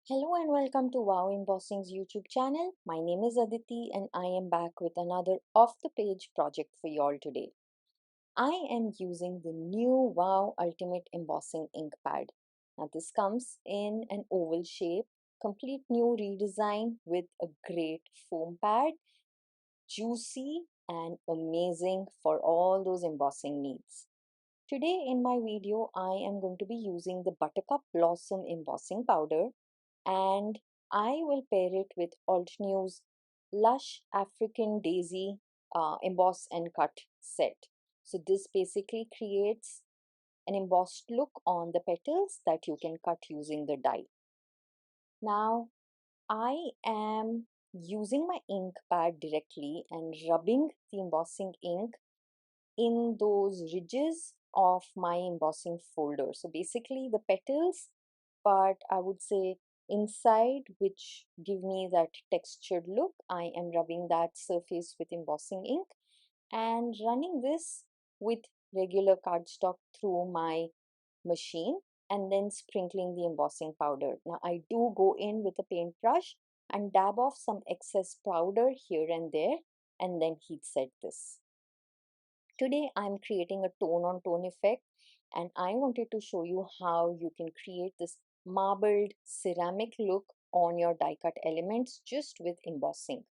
Hello and welcome to Wow Embossing's YouTube channel. My name is Aditi and I am back with another off the page project for you all today. I am using the new Wow Ultimate Embossing Ink Pad. Now this comes in an oval shape, complete new redesign with a great foam pad, juicy and amazing for all those embossing needs. Today in my video, I am going to be using the Buttercup Blossom Embossing Powder and I will pair it with Altnew's Lush African Daisy Emboss and Cut set. So this basically creates an embossed look on the petals that you can cut using the die. Now I am using my ink pad directly and rubbing the embossing ink in those ridges of my embossing folder. So basically the petals, but I would say inside, which give me that textured look, I am rubbing that surface with embossing ink and running this with regular cardstock through my machine and then sprinkling the embossing powder. Now I do go in with a paintbrush and dab off some excess powder here and there and then heat set this. Today I'm creating a tone on tone effect and I wanted to show you how you can create this marbled ceramic look on your die cut elements just with embossing.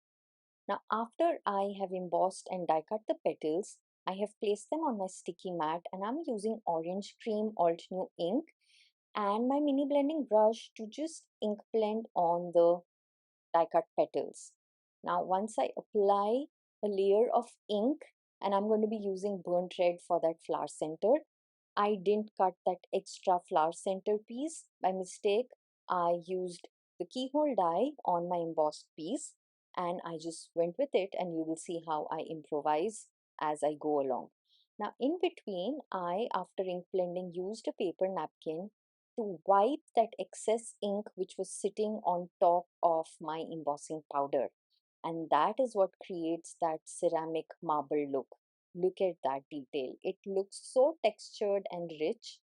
Now after I have embossed and die cut the petals, I have placed them on my sticky mat and I'm using orange cream alt new ink and my mini blending brush to just ink blend on the die cut petals. Now once I apply a layer of ink and I'm going to be using burnt red for that flower center, I didn't cut that extra flower center piece by mistake. I used the keyhole die on my embossed piece and I just went with it and you will see how I improvise as I go along. Now in between, I after ink blending used a paper napkin to wipe that excess ink which was sitting on top of my embossing powder. And that is what creates that ceramic marble look. Look at that detail. It looks so textured and rich,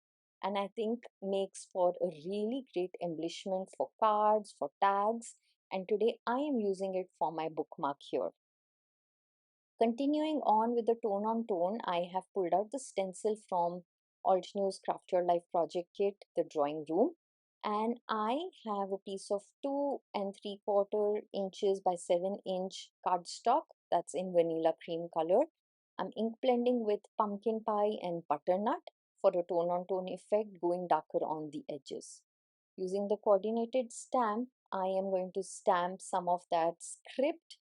and I think makes for a really great embellishment for cards, for tags. And today I am using it for my bookmark here. Continuing on with the tone on tone, I have pulled out the stencil from Alt News Craft Your Life project kit, the drawing room, and I have a piece of 2 3/4 inches by 7-inch cardstock that's in vanilla cream color. I'm ink blending with pumpkin pie and butternut for a tone on tone effect, going darker on the edges. Using the coordinated stamp, I am going to stamp some of that script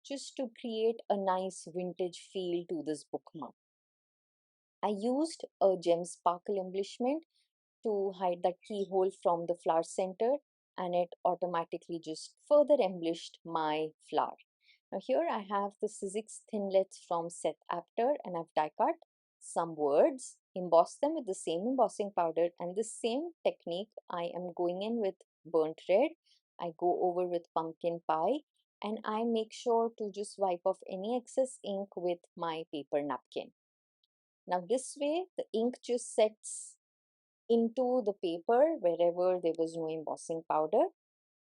just to create a nice vintage feel to this bookmark. I used a gem sparkle embellishment to hide that keyhole from the flower center and it automatically just further embellished my flower. Now here I have the Sizzix Thinlets from Seth Apter and I've die cut some words, embossed them with the same embossing powder and the same technique. I am going in with burnt red. I go over with pumpkin pie and I make sure to just wipe off any excess ink with my paper napkin. Now this way the ink just sets into the paper wherever there was no embossing powder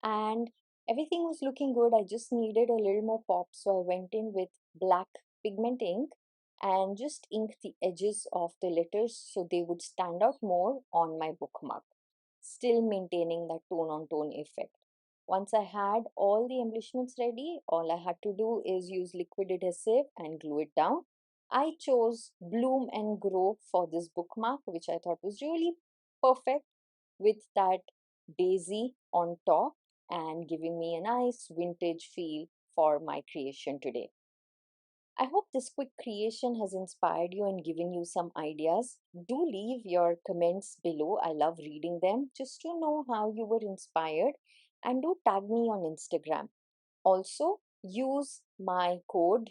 and everything was looking good. I just needed a little more pop, so I went in with black pigment ink and just inked the edges of the letters so they would stand out more on my bookmark, still maintaining that tone on tone effect. Once I had all the embellishments ready, all I had to do is use liquid adhesive and glue it down. I chose Bloom and Grow for this bookmark, which I thought was really perfect with that daisy on top and giving me a nice vintage feel for my creation today. I hope this quick creation has inspired you and given you some ideas. Do leave your comments below. I love reading them just to know how you were inspired and do tag me on Instagram. Also, use my code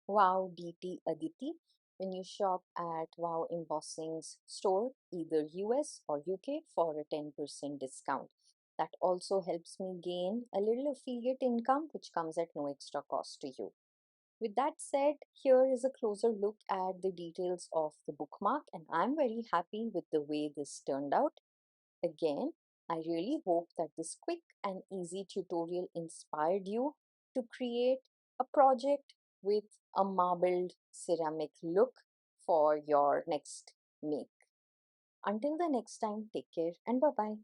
WowDTAditi when you shop at Wow Embossing's store, either US or UK, for a 10% discount. That also helps me gain a little affiliate income, which comes at no extra cost to you. With that said, here is a closer look at the details of the bookmark, and I'm very happy with the way this turned out. Again, I really hope that this quick and easy tutorial inspired you to create a project with a marbled ceramic look for your next make. Until the next time, take care and bye bye.